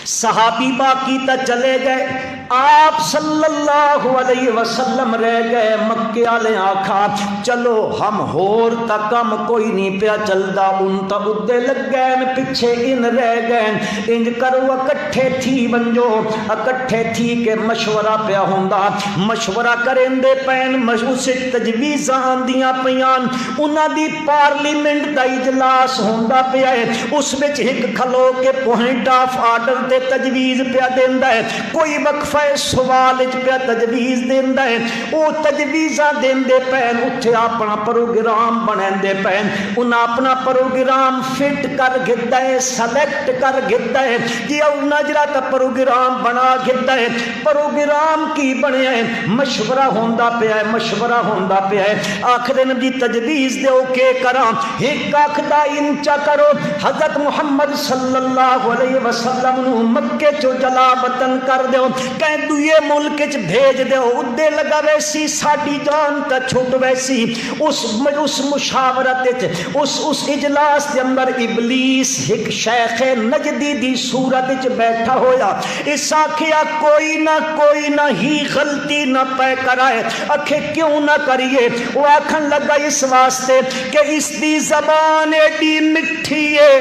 صحابی باقی تا چلے گئے، آپ صلی اللہ علیہ وسلم رہ گئے۔ مکے والے آکھا چلو ہم ہور تا کم کوئی نہیں پیا چلدا، ان تا ادے لگ گئے پیچھے ان رہ گئے۔ انج کرو اکٹھے تھی ونجو، اکٹھے تھی کہ مشورہ پیا ہوندا، مشورہ کریں دے پین، اس تجویزاں آندیاں پیان، انہاں دی پارلیمنٹ دا اجلاس ہوندا پیا ہے، اس وچ ایک کھلو کے پوائنٹ آف آرڈر تے تجویز پیا دیندا ہے، کوئی وقفہ سوال وچ پیا تجویز دیندا ہے، او تجویزاں دیندے پین، اتھے اپنا پروگرام بناندے پین، انہاں اپنا پروگرام فٹ کر گھدا ہے، سلیکٹ کر گھدا ہے کہ انہاں جڑا تا پروگرام بنا گھدا ہے، پروگرام کی بنیا ہے، مشورہ ہوندا پیا ہے، مشورہ ہوندا پیا ہے۔ آخر نبی تجویز دیو کہ کراں، ایک آخدا انچا کرو، حضرت محمد صلی اللہ علیہ وسلم نو مکے چو جلا وطن کر دیو، کہیں دوئے ملک چ بھیج دیو، ادے لگا ویسی ساڈی جان تا چھٹ ویسی۔ اس مشاورت اس اجلاس کے اندر ابلیس ایک شیخ نجدی دی صورت چ بیٹھا ہویا، اس آکھیا کوئی نہ ہی غلطی نہ پے کرائے، آکھے کیوں نہ کریے؟ وہ آکھن لگا اس واسطے کہ اس دی زبان ایڈی مٹھی ہے،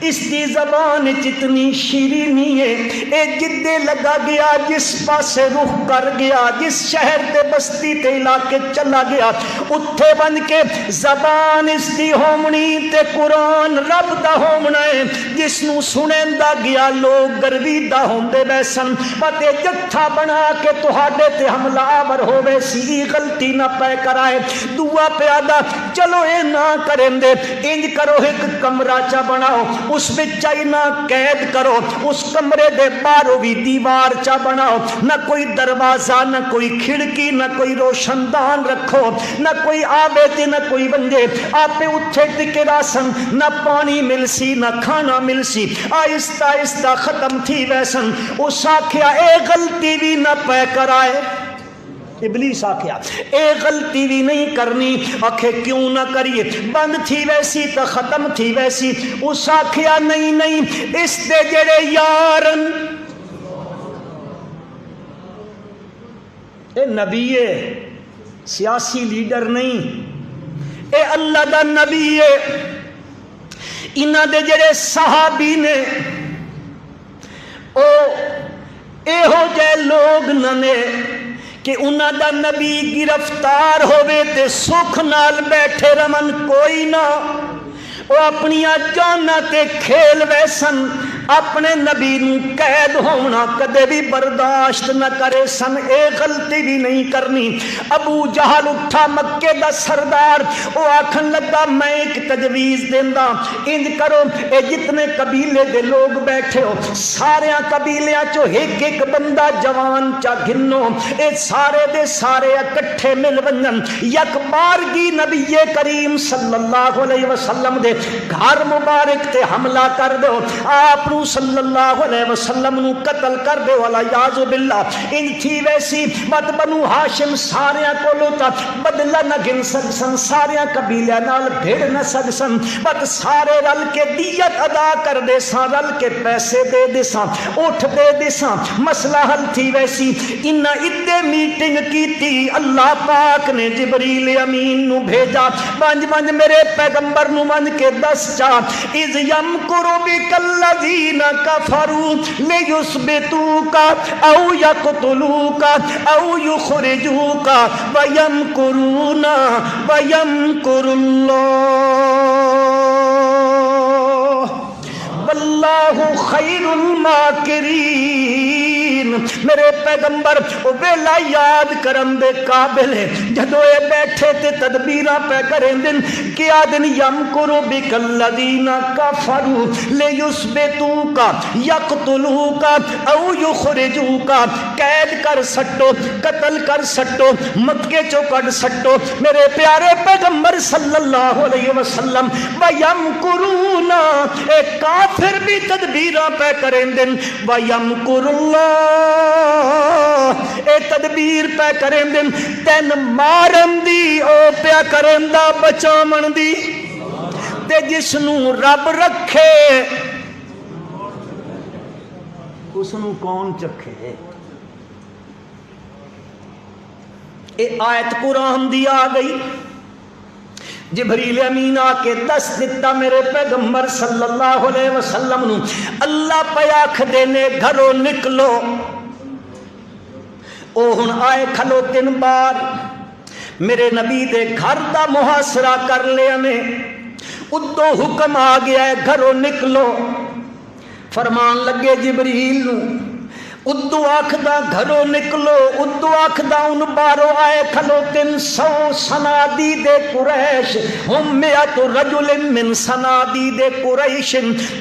اس دی زبان جتنی شیرینی ہے، اے جدے لگا گیا، جس پاسے رخ کر گیا، جس شہر تے بستی تے علاقے چلا گیا، اتھے بن کے زبان اس دی ہومنی تے قرآن رب دا ہومنا ہے، جس نو سنیں دا گیا لوگ گرویدہ ہوندے بیسن، پتے جتھا بنا کے تہاڈے تے حملہ آور ہوئے سی، غلطی نہ پے کرائے۔ دعا پیادہ چلو اے نہ کریں دے، انج کرو ایک کمرہ چا بناؤ، اس بچائی نہ قید کرو، اس کمرے دے باہروں بھی دیوار چا بناؤ، نہ کوئی دروازہ نہ کوئی کھڑکی نہ کوئی روشن دان رکھو، نہ کوئی آبے تے نہ کوئی بندے آپے اتھے ٹکے راسن، نہ پانی مل سی نہ کھانا مل سی، آہستہ آہستہ ختم تھی ویسن۔ اس آکھیا اے غلطی بھی نہ پے کرائے، ابلیس آکھیا اے غلطی بھی نہیں کرنی، آکھے کیوں نہ کریے؟ بند تھی ویسی تو ختم تھی ویسی۔ اس آکھیا نہیں اس دے جڑے یارن، اے نبی ہے، سیاسی لیڈر نہیں، اے اللہ دا نبی ہے، انہاں دے جڑے صحابی نے او اے ہو جائے لوگ ننے کہ انہاں دا نبی گرفتار ہوئے تے سکھ نال بیٹھے رمن، کوئی نہ وہ اپنی جانا تے کھیل ویسن، اپنے نبی نو قید ہونا کدے بھی برداشت نہ کرے سن، اے غلطی بھی نہیں کرنی۔ ابو جہل اٹھا مکے دا سردار، وہ آکھن لگا میں ایک تجویز دیندا، انج کرو اے جتنے قبیلے دے لوگ بیٹھے ہو، سارے قبیلیاں چو ایک ایک بندہ جوان چا گھنو، اے سارے دے سارے اکٹھے مل ونجن، یک بارگی نبی کریم صلی اللہ علیہ وسلم دے گھر مبارک تے حملہ کر دو، آپ نو صلی اللہ علیہ وسلم نو قتل کر دے والا یاذ باللہ۔ ان تھی ویسی مت بنو ہاشم ساریاں کولو تا بدلہ نہ گن سکسن، ساریاں قبیلے نال بھیڑ نہ سکسن، بت سارے رل کے دیت ادا کر دے ساں، رل کے پیسے دے دے ساں، اٹھ دے دے ساں، مسئلہ حل تھی ویسی۔ انہاں ادے میٹنگ کی تھی، اللہ پاک نے جبریل امین نو بھیجا، بانج میرے پیغمبر نو من کے دس چا، اذ یمکر بک الذین کفروا لیثبتوک او یقتلوک او یخرجوک ویمکرون ویمکر اللہ واللہ خیر الماکرین۔ میرے پیغمبر ویلا یاد کرن دے قابل ہے، جدو اے بیٹھے تے تدبیراں پہ کریں دن کیا دن یمکرو بک الذین کفروا لیثبتوک یقتلوک او یخرجوک، قید کر سٹو، قتل کر سٹو، مکے چو کڈ سٹو میرے پیارے پیغمبر صلی اللہ علیہ وسلم۔ ویمکرون، اے کافر بھی تدبیراں پہ کریں دن، ویمکر اللہ، اے تدبیر پہ کریں دن تین مارن دی، او پیا کریں دا بچامن دی، تے جس نو رب رکھے اس نو کون چکھے؟ اے آیت قرآن دی آ گئی، جبریل امین آ کے دس دیتا میرے پیغمبر صلی اللہ علیہ وسلم نو، اللہ پہ آکھ دینے گھروں نکلو، او ہن آئے کھلو 3 بار، میرے نبی دے گھر دا محاصرہ کر لیا نے، ادو حکم آ گیا ہے گھروں نکلو، فرمان لگے جبریل نو، ادو آکھدا گھروں نکلو، ادو آکھدا ان بارو آئے کھلو 300 سنادی دے قریش، ہم 100 رجل من سنادی دے قریش،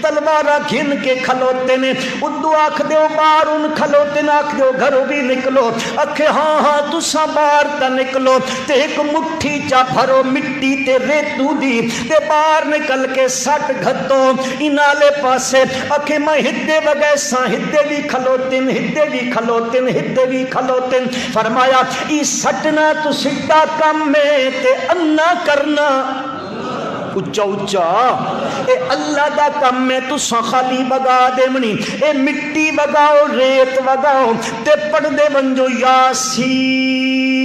تلوارا گھن کے کھلوتے نے، ادو آکھ دیو بار ان کھلوتے نے، آکھ دیو گھروں بھی نکلو، اکھے ہاں ہاں تسا بار تا نکلو، تے ایک مٹھی چا بھرو مٹی تے ریتو دی، تے بار نکل کے سٹ گھتو، انالے پاسے، اکھے میں ہدے وگے ساں ہدے بھی کھلوتے ہدے بھی کھلوتن، ہدے بھی کھلوتن، فرمایا ای سٹنا تو سٹا کم میں تے انا کرنا اچھا اچھا، اے اللہ دا کم میں تو خالی بگا دے منی، اے مٹی بگاؤ ریت بگاؤ تے پڑھ دے بنجو یاسین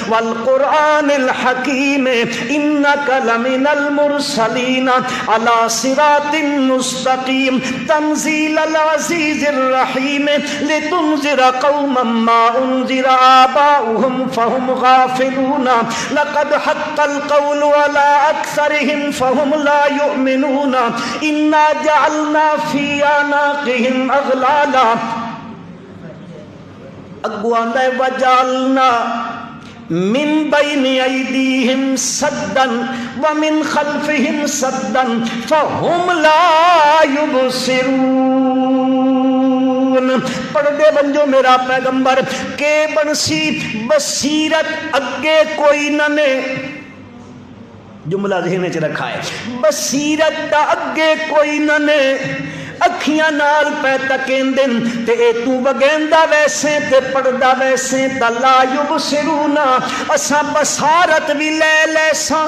والقرآن الحکیم انک لمن المرسلین علی صراط مستقیم تنزیل العزیز الرحیم لتنذر قوما ما انذر آباؤہم فہم غافلون لقد حق القول على اکثرهم فہم لا یؤمنون انا جعلنا فی اعناقہم اغلالا، اگوان دے وجعلنا من بین ایدیہم سدا ومن خلفہم سدا فہم لا یبصرون، پڑھ دے بنجو میرا پیغمبر کہ بنسی بصیرت اگے کوئی نہ نے، جملہ ذہن چ رکھا ہے، بصیرت تا اگے کوئی نہ نے، اکھیاں نال پہ تکیندن تے اے تو وگیندا ویسے تے پڑھدا ویسے تا لا یبصرون، اساں بصارت بھی لے لے ساں